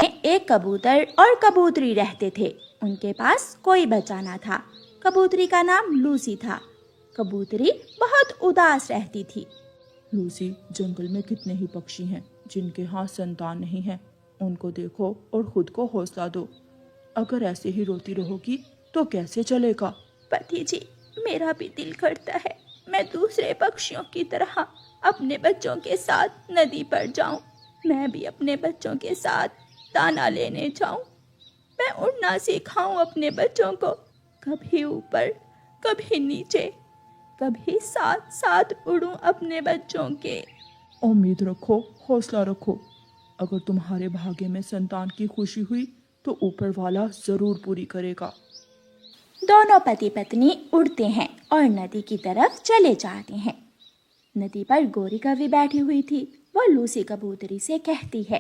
एक कबूतर और कबूतरी रहते थे। उनके पास कोई बच्चा ना था। कबूतरी का नाम लूसी था। कबूतरी बहुत उदास रहती थी। लूसी, जंगल में कितने ही पक्षी हैं जिनके यहाँ संतान नहीं है। उनको देखो और खुद को हौसला दो। अगर ऐसे ही रोती रहोगी तो कैसे चलेगा? पति जी, मेरा भी दिल करता है मैं दूसरे पक्षियों की तरह अपने बच्चों के साथ नदी पर जाऊं। मैं भी अपने बच्चों के साथ दाना लेने जाऊं। मैं उड़ना सिखाऊं अपने बच्चों को, कभी ऊपर कभी नीचे, कभी साथ साथ उड़ूं अपने बच्चों के। उम्मीद रखो, हौसला रखो। अगर तुम्हारे भाग्य में संतान की खुशी हुई तो ऊपर वाला जरूर पूरी करेगा। दोनों पति पत्नी उड़ते हैं और नदी की तरफ चले जाते हैं। नदी पर गोरी कौवी बैठी हुई थी। वह लूसी कबूतरी से कहती है,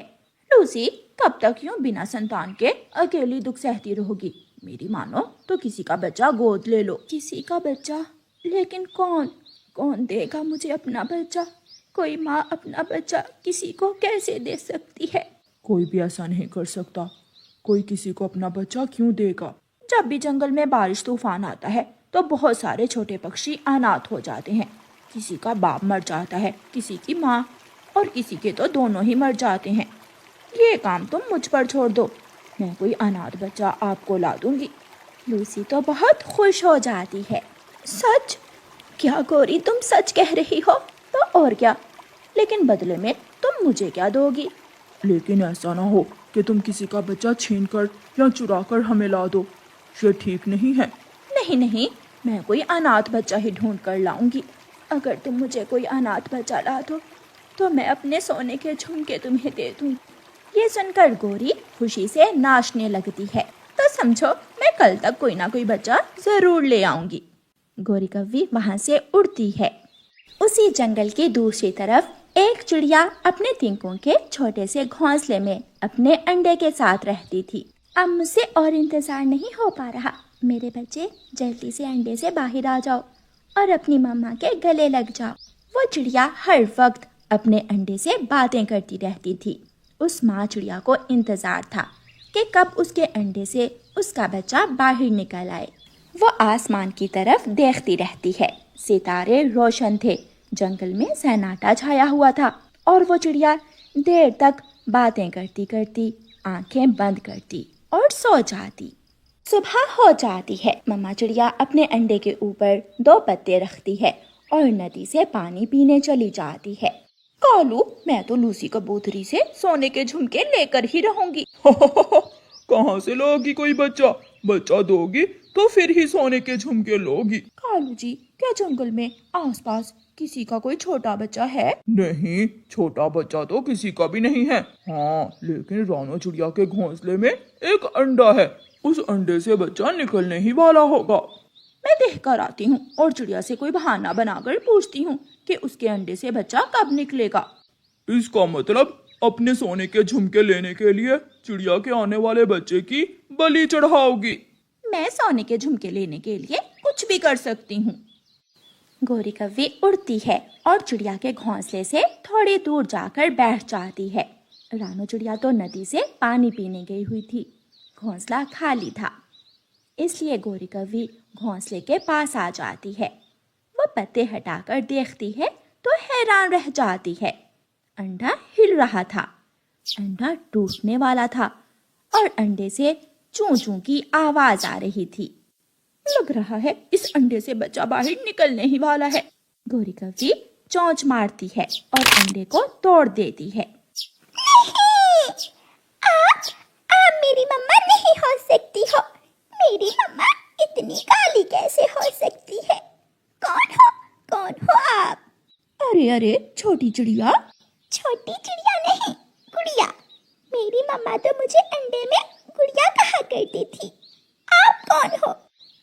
लूसी, कब तक यूं बिना संतान के अकेली दुख सहती रहोगी? मेरी मानो तो किसी का बच्चा गोद ले लो। किसी का बच्चा? लेकिन कौन देगा मुझे अपना बच्चा? कोई माँ अपना बच्चा किसी को कैसे दे सकती है? कोई भी ऐसा नहीं कर सकता। कोई किसी को अपना बच्चा क्यों देगा? जब भी जंगल में बारिश तूफान आता है तो बहुत सारे छोटे पक्षी अनाथ हो जाते हैं। किसी का बाप मर जाता है, किसी की माँ, और किसी के तो दोनों ही मर जाते हैं। ये काम तुम मुझ पर छोड़ दो, मैं कोई अनाथ बच्चा आपको ला दूंगी। लूसी तो बहुत खुश हो जाती है। सच? क्या गोरी, तुम सच कह रही हो? तो और क्या, लेकिन बदले में तुम मुझे क्या दोगी? लेकिन ऐसा ना हो कि तुम किसी का बच्चा छीन कर या चुरा कर हमें ला दो। ये ठीक नहीं है। नहीं, मैं कोई अनाथ बच्चा ही ढूंढ कर लाऊंगी। अगर तुम मुझे कोई अनाथ बच्चा ला दो तो मैं अपने सोने के झुमके तुम्हें दे दूंगी। ये सुनकर गोरी खुशी से नाचने लगती है। तो समझो मैं कल तक कोई ना कोई बच्चा जरूर ले आऊंगी। गोरी कौवी वहां से उड़ती है। उसी जंगल की दूसरी तरफ एक चिड़िया अपने तिनकों के छोटे से घोंसले में अपने अंडे के साथ रहती थी। अब मुझसे और इंतजार नहीं हो पा रहा। मेरे बच्चे, जल्दी से अंडे से बाहर आ जाओ और अपनी मम्मा के गले लग जाओ। वो चिड़िया हर वक्त अपने अंडे से बातें करती रहती थी। उस माँ चिड़िया को इंतजार था कि कब उसके अंडे से उसका बच्चा बाहर निकल आए। वो आसमान की तरफ देखती रहती है। सितारे रोशन थे। जंगल में सन्नाटा छाया हुआ था और वो चिड़िया देर तक बातें करती करती आंखें बंद करती और सो जाती। सुबह हो जाती है। मम्मा चिड़िया अपने अंडे के ऊपर 2 पत्ते रखती है और नदी से पानी पीने चली जाती है। कालू, मैं तो लूसी कबूतरी से सोने के झुमके लेकर ही रहूंगी। कहाँ से लोगी कोई बच्चा? बच्चा दोगी तो फिर ही सोने के झुमके लोगी। कालू जी, क्या जंगल में आसपास किसी का कोई छोटा बच्चा है? नहीं, छोटा बच्चा तो किसी का भी नहीं है। हाँ, लेकिन रानो चिड़िया के घोंसले में एक अंडा है। उस अंडे से बच्चा निकलने ही वाला होगा। मैं देख कर आती हूँ और चिड़िया से कोई बहाना बनाकर पूछती हूँ कि उसके अंडे से बच्चा कब निकलेगा। इसका मतलब अपने सोने के झुमके लेने के लिए चिड़िया के आने वाले बच्चे की बलि चढ़ाओगी। मैं सोने के झुमके लेने के लिए कुछ भी कर सकती हूँ। गोरी कौवी उड़ती है और चिड़िया के घोंसले से थोड़ी दूर जाकर बैठ जाती है। रानो चिड़िया तो नदी से पानी पीने गई हुई थी। घोंसला खाली था, इसलिए गोरी कौवी घोंसले के पास आ जाती है। वो पत्ते हटाकर देखती है तो हैरान रह जाती है। अंडा हिल रहा था। अंडा टूटने वाला था और अंडे से चूं चूं की आवाज आ रही थी। लग रहा है इस अंडे से बच्चा बाहर निकलने ही वाला है। गोरी कौवी चोंच मारती है और अंडे को तोड़ देती है। नहीं! आप मेरी मम्मा नहीं हो सकती हो। मेरी मम्मा इतनी काली कैसे हो सकती है? कौन हो आप? अरे छोटी चिड़िया। छोटी चिड़िया नहीं, गुड़िया। मेरी मम्मा तो मुझे अंडे में गुड़िया कहा करती थी। आप कौन हो?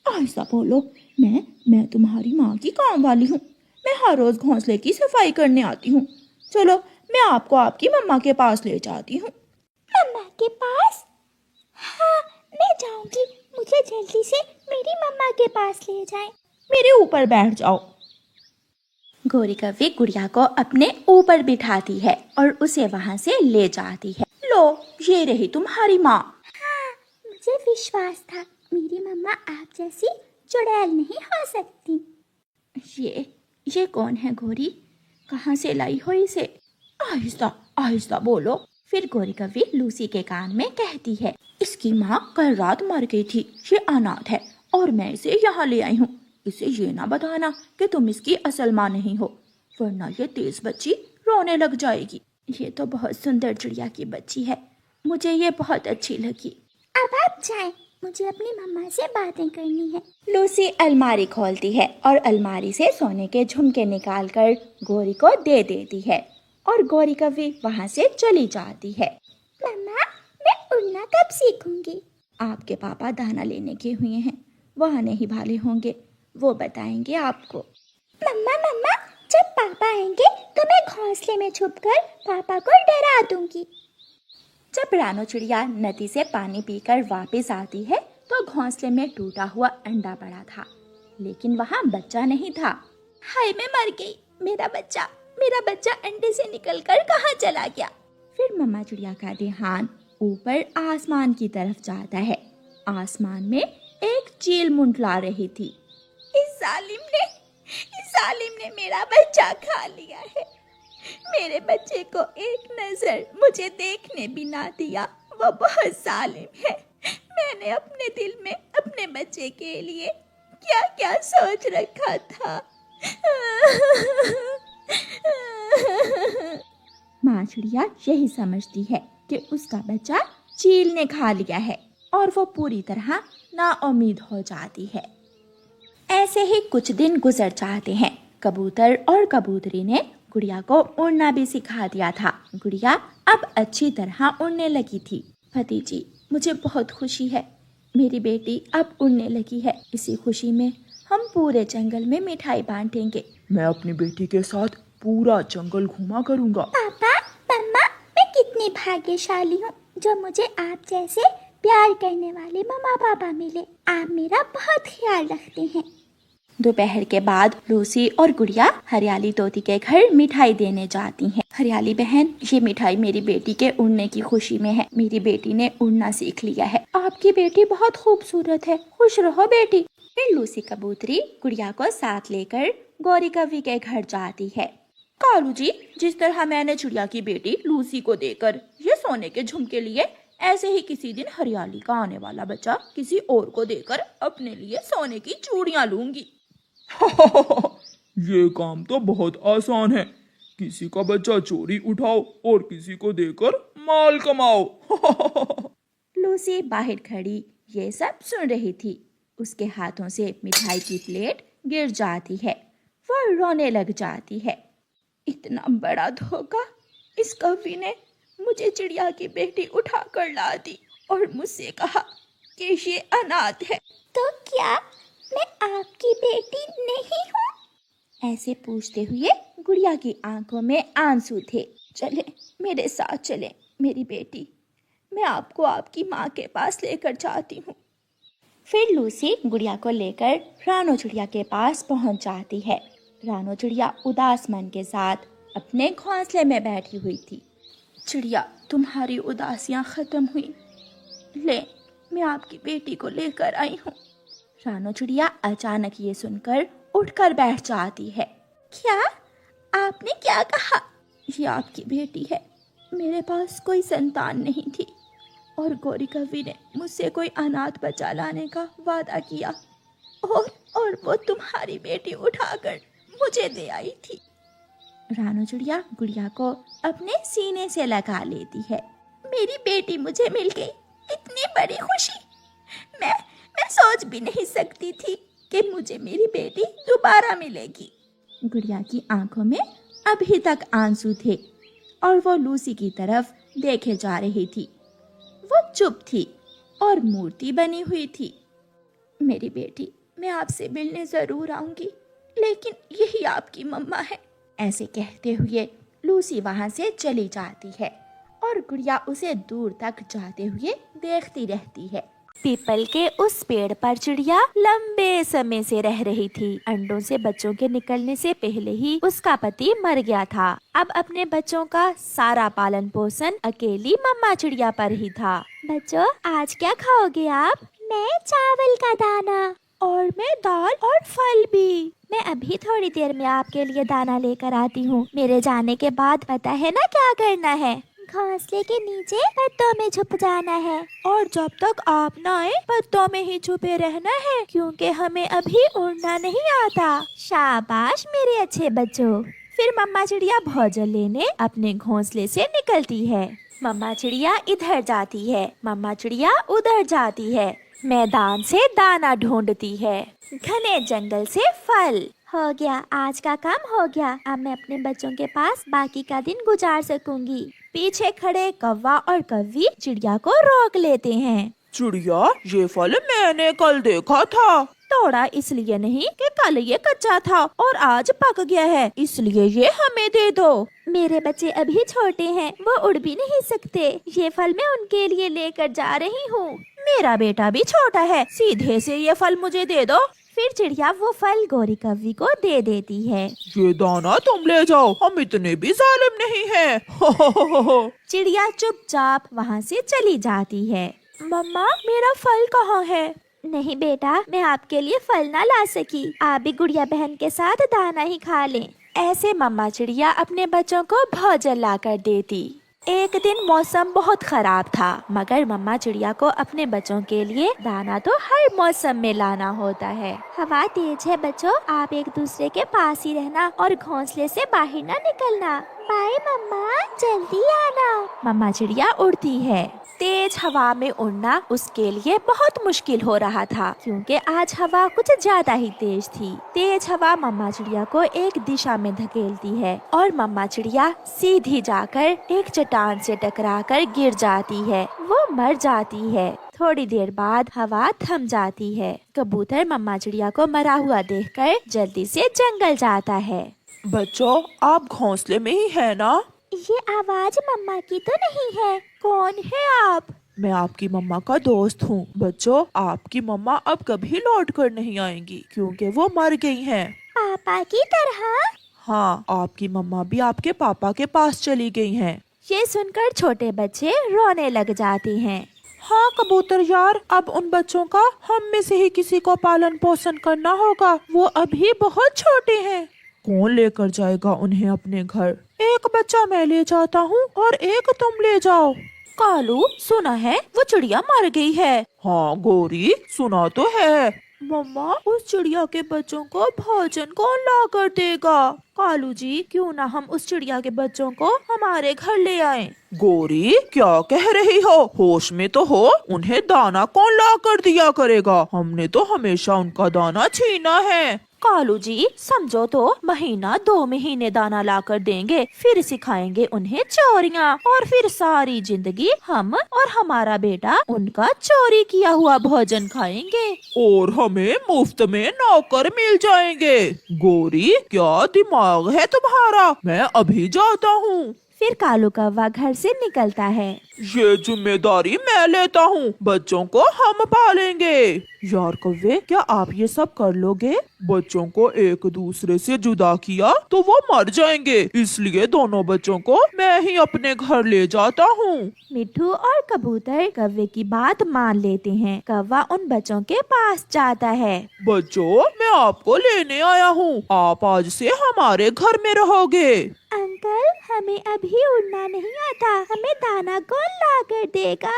ऐसा बोलो, मैं तुम्हारी माँ की काम वाली हूँ। मैं हर रोज घोंसले की सफाई करने आती हूँ। चलो, मैं आपको आपकी मम्मा के पास ले जाती हूँ। मम्मा के पास? हाँ, मैं जाऊंगी। मुझे जल्दी से मेरी मम्मा के पास ले जाएं। मेरे ऊपर बैठ जाओ। गोरी कौवी गुड़िया को अपने ऊपर बिठाती है और उसे वहां से ले जाती है। लो, ये रही तुम्हारी माँ। हाँ, मुझे विश्वास था मेरी मम्मा आप जैसी चुड़ैल नहीं हो सकती। ये कौन है गौरी? कहाँ से लाई हो इसे? आहिस्ता आहिस्ता बोलो। फिर गौरी कव्वी लूसी के कान में कहती है, इसकी माँ कल रात मर गई थी, ये अनाथ है और मैं इसे यहाँ ले आई हूँ। इसे ये ना बताना कि तुम इसकी असल माँ नहीं हो, वरना ये तेज बच्ची रोने लग जाएगी। ये तो बहुत सुंदर चिड़िया की बच्ची है, मुझे ये बहुत अच्छी लगी। अब आप जाएं, मुझे अपनी मम्मा से बातें करनी है। लूसी अलमारी खोलती है और अलमारी से सोने के झुमके निकालकर गौरी को दे देती है और गौरी कव्वी वहाँ से चली जाती है। मम्मा, मैं उड़ना कब सीखूंगी? आपके पापा दाना लेने के हुए हैं, वहाँ नहीं भाले होंगे, वो बताएंगे आपको। मम्मा मम्मा, जब पापा आएंगे तो मैं घोंसले में छुपकर पापा को डरा दूंगी। जब रानो चिड़िया नदी से पानी पीकर वापस आती है तो घोंसले में टूटा हुआ अंडा पड़ा था, लेकिन वहाँ बच्चा नहीं था। हाय, मैं मर गई, मेरा बच्चा अंडे से निकलकर कहाँ चला गया? फिर मम्मा चिड़िया का ध्यान ऊपर आसमान की तरफ जाता है। आसमान में एक चील मुंडला रही थी। इस जालिम ने मेरा बच्चा खा लिया है। मेरे बच्चे को एक नजर मुझे देखने भी ना दिया, वो बहुत जालिम है। मैंने अपने दिल में अपने बच्चे के लिए क्या क्या सोच रखा था। माँ चिड़िया यही समझती है कि उसका बच्चा चील ने खा लिया है और वो पूरी तरह नाउम्मीद हो जाती है। ऐसे ही कुछ दिन गुजर जाते हैं। कबूतर और कबूतरी ने गुड़िया को उड़ना भी सिखा दिया था। गुड़िया अब अच्छी तरह उड़ने लगी थी। भतीजी, मुझे बहुत खुशी है, मेरी बेटी अब उड़ने लगी है। इसी खुशी में हम पूरे जंगल में मिठाई बांटेंगे। मैं अपनी बेटी के साथ पूरा जंगल घूमा करूँगा। पापा मम्मा, मैं कितनी भाग्यशाली हूँ जो मुझे आप जैसे प्यार करने वाले मम्मा पापा मिले। आप मेरा बहुत ख्याल रखते हैं। दोपहर के बाद लूसी और गुड़िया हरियाली तोती के घर मिठाई देने जाती हैं। हरियाली बहन, ये मिठाई मेरी बेटी के उड़ने की खुशी में है। मेरी बेटी ने उड़ना सीख लिया है। आपकी बेटी बहुत खूबसूरत है, खुश रहो बेटी। फिर लूसी कबूतरी गुड़िया को साथ लेकर गौरी कव्वी के घर जाती है। कालू जी, जिस तरह मैंने चिड़िया की बेटी लूसी को देकर ये सोने के झुमके लिए, ऐसे ही किसी दिन हरियाली का आने वाला बच्चा किसी और को देकर अपने लिए सोने की चूड़ियां लूंगी। ये काम तो बहुत आसान है। किसी का बच्चा चोरी उठाओ और किसी को देकर माल कमाओ। लूसी बाहर खड़ी ये सब सुन रही थी। उसके हाथों से मिठाई की प्लेट गिर जाती है, वो रोने लग जाती है। इतना बड़ा धोखा! इस कव्वी ने मुझे चिड़िया की बेटी उठा कर ला दी और मुझसे कहा कि ये अनाथ है। तो क्या मैं आपकी बेटी नहीं हूँ? ऐसे पूछते हुए गुड़िया की आंखों में आंसू थे। चले, मेरे साथ चले मेरी बेटी, मैं आपको आपकी माँ के पास लेकर जाती हूँ। फिर लूसी गुड़िया को लेकर रानो चिड़िया के पास पहुँच जाती है। रानो चिड़िया उदास मन के साथ अपने घोंसले में बैठी हुई थी। चिड़िया, तुम्हारी उदासियाँ खत्म हुई, ले, मैं आपकी बेटी को लेकर आई हूँ। रानो चिड़िया अचानक ये सुनकर उठकर बैठ जाती है। क्या? आपने क्या कहा? ये आपकी बेटी है, मेरे पास कोई संतान नहीं थी और गौरी कव्वी ने मुझसे कोई अनाथ बच्चा लाने का वादा किया और वो तुम्हारी बेटी उठाकर मुझे दे आई थी। रानो चिड़िया गुड़िया को अपने सीने से लगा लेती है। मेरी बेटी मुझे मिल गई, इतनी बड़ी खुशी! मैं सोच भी नहीं सकती थी कि मुझे मेरी बेटी दोबारा मिलेगी। गुड़िया की आंखों में अभी तक आंसू थे और वो लूसी की तरफ देखे जा रही थी। वो चुप थी और मूर्ति बनी हुई थी। मेरी बेटी, मैं आपसे मिलने जरूर आऊंगी, लेकिन यही आपकी मम्मा है। ऐसे कहते हुए लूसी वहां से चली जाती है और गुड़िया उसे दूर तक जाते हुए देखती रहती है। पीपल के उस पेड़ पर चिड़िया लंबे समय से रह रही थी। अंडों से बच्चों के निकलने से पहले ही उसका पति मर गया था। अब अपने बच्चों का सारा पालन पोषण अकेली मम्मा चिड़िया पर ही था। बच्चों, आज क्या खाओगे आप? मैं चावल का दाना। और मैं दाल और फल भी। मैं अभी थोड़ी देर में आपके लिए दाना लेकर आती हूँ। मेरे जाने के बाद पता है ना क्या करना है? घोंसले के नीचे पत्तों में छुप जाना है। और जब तक आप न आए पत्तों में ही छुपे रहना है, क्योंकि हमें अभी उड़ना नहीं आता। शाबाश मेरे अच्छे बच्चों। फिर मम्मा चिड़िया भोजन लेने अपने घोंसले से निकलती है। मम्मा चिड़िया इधर जाती है, मम्मा चिड़िया उधर जाती है। मैदान से दाना ढूंढती है, घने जंगल से फल। हो गया, आज का काम हो गया। अब मैं अपने बच्चों के पास बाकी का दिन गुजार सकूंगी। पीछे खड़े कौवा और कव्वी चिड़िया को रोक लेते हैं। चिड़िया, ये फल मैंने कल देखा था। तोड़ा इसलिए नहीं कि कल ये कच्चा था और आज पक गया है, इसलिए ये हमें दे दो। मेरे बच्चे अभी छोटे हैं, वो उड़ भी नहीं सकते। ये फल मैं उनके लिए लेकर जा रही हूँ। मेरा बेटा भी छोटा है, सीधे से ये फल मुझे दे दो। फिर चिड़िया वो फल गोरी कव्वी को दे देती है। ये दाना तुम ले जाओ, हम इतने भी जालिम नहीं हैं। चिड़िया चुपचाप वहाँ से चली जाती है। मम्मा, मेरा फल कहाँ है? नहीं बेटा, मैं आपके लिए फल ना ला सकी। आप भी गुड़िया बहन के साथ दाना ही खा लें। ऐसे मम्मा चिड़िया अपने बच्चों को भोजन ला कर देती। एक दिन मौसम बहुत खराब था, मगर मम्मा चिड़िया को अपने बच्चों के लिए दाना तो हर मौसम में लाना होता है। हवा तेज है बच्चों, आप एक दूसरे के पास ही रहना और घोंसले से बाहर ना निकलना। बाय मम्मा, जल्दी आना। मम्मा चिड़िया उड़ती है। तेज हवा में उड़ना उसके लिए बहुत मुश्किल हो रहा था, क्योंकि आज हवा कुछ ज्यादा ही तेज थी। तेज हवा मम्मा चिड़िया को एक दिशा में धकेलती है और मम्मा चिड़िया सीधी जाकर एक चट्टान से टकराकर गिर जाती है। वो मर जाती है। थोड़ी देर बाद हवा थम जाती है। कबूतर मम्मा चिड़िया को मरा हुआ देखकर जल्दी से जंगल जाता है। बच्चों, आप घोंसले में ही है ना? ये आवाज मम्मा की तो नहीं है। कौन है आप? मैं आपकी मम्मा का दोस्त हूँ। बच्चों, आपकी मम्मा अब कभी लौट कर नहीं आएंगी, क्योंकि वो मर गई हैं। पापा की तरह? हाँ, आपकी मम्मा भी आपके पापा के पास चली गई हैं। ये सुनकर छोटे बच्चे रोने लग जाते हैं। हाँ कबूतर यार, अब उन बच्चों का हम में से ही किसी को पालन पोषण करना होगा। वो अभी बहुत छोटे हैं। कौन लेकर जाएगा उन्हें अपने घर? एक बच्चा मैं ले जाता हूँ और एक तुम ले जाओ। कालू, सुना है वो चिड़िया मर गई है। हाँ गोरी, सुना तो है। मम्मा, उस चिड़िया के बच्चों को भोजन कौन ला कर देगा? कालू जी, क्यों ना हम उस चिड़िया के बच्चों को हमारे घर ले आएं? गोरी, क्या कह रही हो? होश में तो हो। उन्हें दाना कौन ला कर दिया करेगा? हमने तो हमेशा उनका दाना छीना है। कालू जी, समझो तो, महीना 2 महीने दाना ला कर देंगे, फिर सिखाएंगे उन्हें चोरियाँ, और फिर सारी जिंदगी हम और हमारा बेटा उनका चोरी किया हुआ भोजन खाएंगे। और हमें मुफ्त में नौकर मिल जाएंगे। गोरी, क्या दिमाग है तुम्हारा? मैं अभी जाता हूँ। फिर कालू कौवा घर से निकलता है। ये जिम्मेदारी मैं लेता हूँ, बच्चों को हम पालेंगे। यार कौवे, क्या आप ये सब कर लोगे? बच्चों को एक दूसरे से जुदा किया तो वो मर जाएंगे, इसलिए दोनों बच्चों को मैं ही अपने घर ले जाता हूँ। मिट्ठू और कबूतर कौवे की बात मान लेते हैं। कौवा उन बच्चों के पास जाता है। बच्चों, मैं आपको लेने आया हूँ। आप आज से हमारे घर में रहोगे। अंकल, हमें अभी उड़ना नहीं आता। हमें दाना कौन ला कर देगा?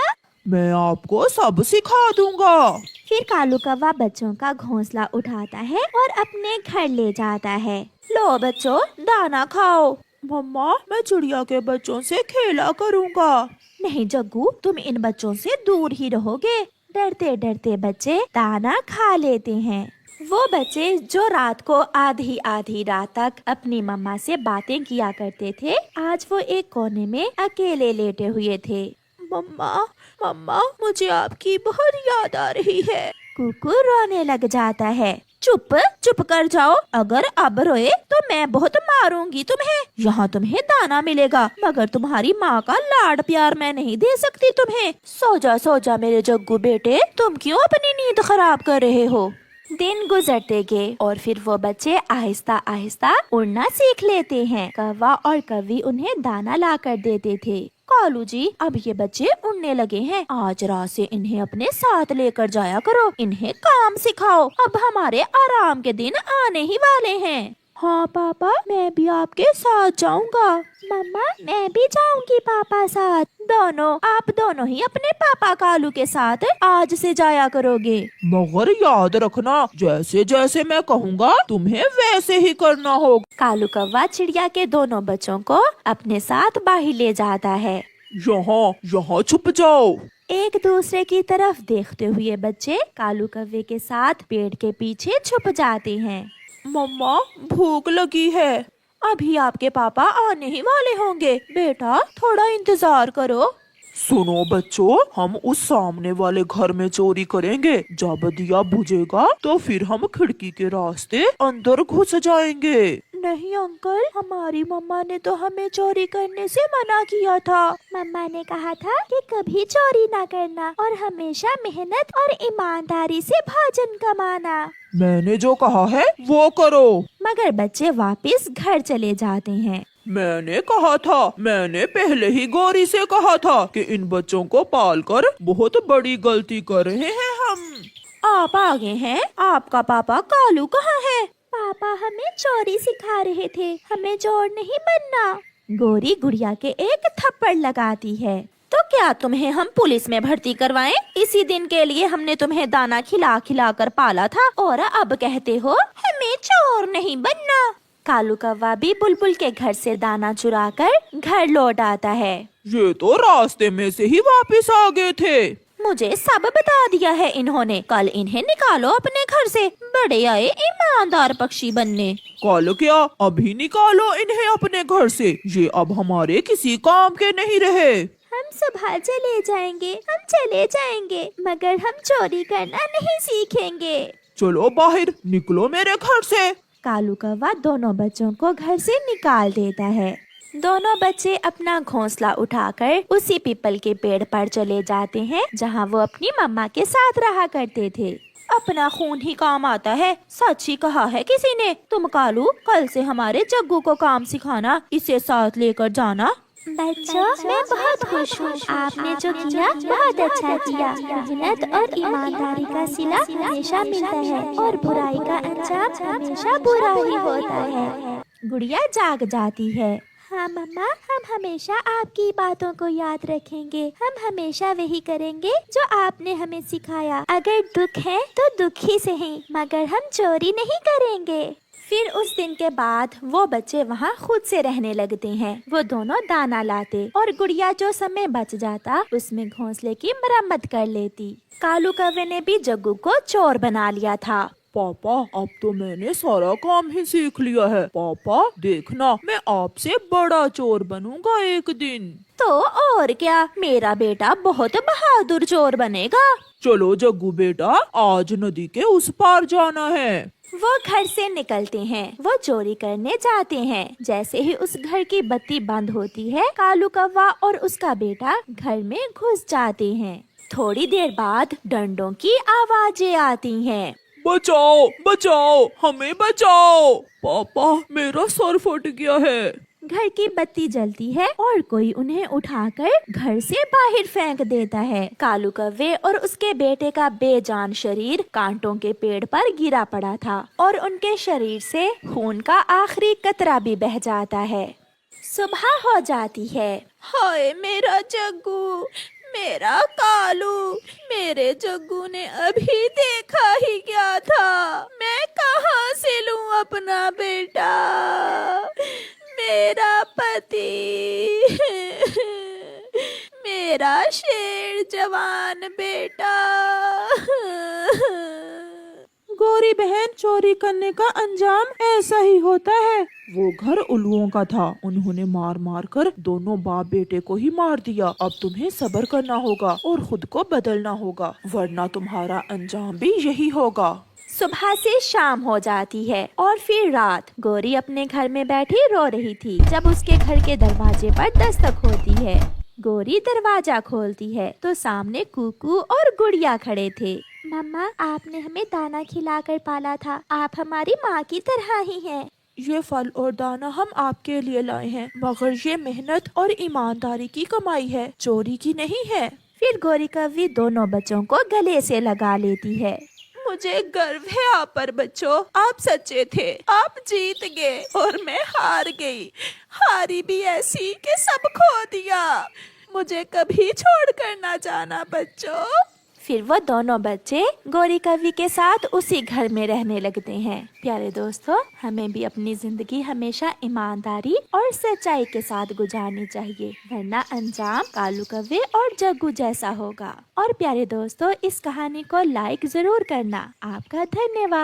मैं आपको सब सिखा दूंगा। फिर कालू कौवा बच्चों का घोंसला उठाता है और अपने घर ले जाता है। लो बच्चों, दाना खाओ। मम्मा, मैं चिड़िया के बच्चों से खेला करूँगा। नहीं जग्गू, तुम इन बच्चों से दूर ही रहोगे। डरते डरते बच्चे दाना खा लेते हैं। वो बच्चे जो रात को आधी आधी रात तक अपनी मम्मा से बातें किया करते थे, आज वो एक कोने में अकेले लेटे हुए थे। मम्मा, मम्मा, मुझे आपकी बहुत याद आ रही है। कुकू रोने लग जाता है। चुप चुप कर जाओ, अगर अब रोए तो मैं बहुत मारूंगी तुम्हें। यहाँ तुम्हें दाना मिलेगा, मगर तुम्हारी माँ का लाड प्यार मैं नहीं दे सकती तुम्हें। सो जा मेरे जग्गू बेटे, तुम क्यों अपनी नींद खराब कर रहे हो। दिन गुजरते गए और फिर वो बच्चे आहिस्ता आहिस्ता उड़ना सीख लेते हैं। कौवा और कव्वी उन्हें दाना ला कर देते थे। कालू जी, अब ये बच्चे उड़ने लगे हैं, आज रात से इन्हें अपने साथ लेकर जाया करो, इन्हें काम सिखाओ, अब हमारे आराम के दिन आने ही वाले हैं। हाँ पापा, मैं भी आपके साथ जाऊंगा। मम्मा मैं भी जाऊंगी पापा साथ। आप दोनों ही अपने पापा कालू के साथ आज से जाया करोगे। मगर याद रखना, जैसे जैसे मैं कहूँगा तुम्हें वैसे ही करना होगा। कालू कौवा चिड़िया के दोनों बच्चों को अपने साथ बाहर ले जाता है। यहाँ छुप जाओ। एक दूसरे की तरफ देखते हुए बच्चे कालू कौवे के साथ पेड़ के पीछे छुप जाते हैं। मम्मा भूख लगी है। अभी आपके पापा आने ही वाले होंगे, बेटा थोड़ा इंतजार करो। सुनो बच्चों, हम उस सामने वाले घर में चोरी करेंगे। जब दिया बुझेगा तो फिर हम खिड़की के रास्ते अंदर घुस जाएंगे। नहीं अंकल, हमारी मम्मा ने तो हमें चोरी करने से मना किया था। मम्मा ने कहा था कि कभी चोरी ना करना और हमेशा मेहनत और ईमानदारी से भोजन कमाना। मैंने जो कहा है वो करो। मगर बच्चे वापस घर चले जाते हैं। मैंने कहा था, मैंने पहले ही गौरी से कहा था कि इन बच्चों को पालकर बहुत बड़ी गलती कर रहे हैं हम। आप आगे हैं, आपका पापा कालू कहाँ है? पापा हमें चोरी सिखा रहे थे, हमें चोर नहीं बनना। गौरी गुड़िया के एक थप्पड़ लगाती है। तो क्या तुम्हें हम पुलिस में भर्ती करवाएं? इसी दिन के लिए हमने तुम्हें दाना खिला खिला कर पाला था और अब कहते हो हमें चोर नहीं बनना। कालू कौवा भी बुलबुल के घर से दाना चुरा कर घर लौट आता है। ये तो रास्ते में से ही वापस आ गए थे। मुझे सब बता दिया है इन्होंने, कल इन्हें निकालो अपने घर से, बड़े आए ईमानदार पक्षी बनने। कल क्या, अभी निकालो इन्हें अपने घर से, ये अब हमारे किसी काम के नहीं रहे। हम सुबह चले जाएंगे, हम चले जाएंगे, मगर हम चोरी करना नहीं सीखेंगे। चलो बाहर निकलो मेरे घर से। कालू कौवा दोनों बच्चों को घर से निकाल देता है। दोनों बच्चे अपना घोंसला उठाकर उसी पीपल के पेड़ पर चले जाते हैं जहां वो अपनी मम्मा के साथ रहा करते थे। अपना खून ही काम आता है, सच ही कहा है किसी ने। तुम कालू कल से हमारे जग्गू को काम सिखाना, इसे साथ लेकर जाना। बच्चों मैं बहुत खुश हूँ, आपने जो किया बहुत अच्छा किया। मेहनत और ईमानदारी का सिला हमेशा मिलता है और बुराई का अंजाम हमेशा बुरा ही होता है। गुड़िया जाग जाती है। हाँ मम्मा, हम हमेशा आपकी बातों को याद रखेंगे, हम हमेशा वही करेंगे जो आपने हमें सिखाया। अगर दुख है तो दुख ही सही, मगर हम चोरी नहीं करेंगे। फिर उस दिन के बाद वो बच्चे वहाँ खुद से रहने लगते हैं। वो दोनों दाना लाते और गुड़िया जो समय बच जाता उसमें घोंसले की मरम्मत कर लेती। कालू कौवे ने भी जग्गू को चोर बना लिया था। पापा अब तो मैंने सारा काम ही सीख लिया है। पापा देखना, मैं आपसे बड़ा चोर बनूंगा एक दिन। तो और क्या, मेरा बेटा बहुत बहादुर चोर बनेगा। चलो जग्गू बेटा, आज नदी के उस पार जाना है। वो घर से निकलते हैं, वो चोरी करने जाते हैं। जैसे ही उस घर की बत्ती बंद होती है, कालू कौवा और उसका बेटा घर में घुस जाते हैं। थोड़ी देर बाद डंडों की आवाजें आती हैं। बचाओ बचाओ, हमें बचाओ। पापा मेरा सर फट गया है। घर की बत्ती जलती है और कोई उन्हें उठाकर घर से बाहर फेंक देता है। कालू कौवे और उसके बेटे का बेजान शरीर कांटों के पेड़ पर गिरा पड़ा था और उनके शरीर से खून का आखिरी कतरा भी बह जाता है। सुबह हो जाती है। हाय मेरा जग्गू, मेरा कालू, मेरे जग्गू ने अभी देखा ही क्या था। मैं कहाँ से लूँ अपना बेटा, मेरा पति, मेरा शेर जवान बेटा। गौरी बहन, चोरी करने का अंजाम ऐसा ही होता है। वो घर उल्लुओं का था, उन्होंने मार मार कर दोनों बाप बेटे को ही मार दिया। अब तुम्हें सब्र करना होगा और खुद को बदलना होगा, वरना तुम्हारा अंजाम भी यही होगा। सुबह से शाम हो जाती है और फिर रात। गौरी अपने घर में बैठी रो रही थी जब उसके घर के दरवाजे पर दस्तक होती है। गौरी दरवाजा खोलती है तो सामने कुकू और गुड़िया खड़े थे। मम्मा, आपने हमें दाना खिलाकर पाला था, आप हमारी माँ की तरह ही हैं। ये फल और दाना हम आपके लिए लाए हैं, मगर ये मेहनत और ईमानदारी की कमाई है, चोरी की नहीं है। फिर गौरी कव्वी दोनों बच्चों को गले से लगा लेती है। मुझे गर्व है आप पर बच्चों, आप सच्चे थे, आप जीत गए और मैं हार गई। हारी भी ऐसी कि सब खो दिया। मुझे कभी छोड़कर ना जाना बच्चों। फिर वो दोनों बच्चे गौरी कव्वी के साथ उसी घर में रहने लगते हैं। प्यारे दोस्तों, हमें भी अपनी जिंदगी हमेशा ईमानदारी और सच्चाई के साथ गुजारनी चाहिए, वरना अंजाम कालू कव्वे और जग्गू जैसा होगा। और प्यारे दोस्तों, इस कहानी को लाइक जरूर करना। आपका धन्यवाद।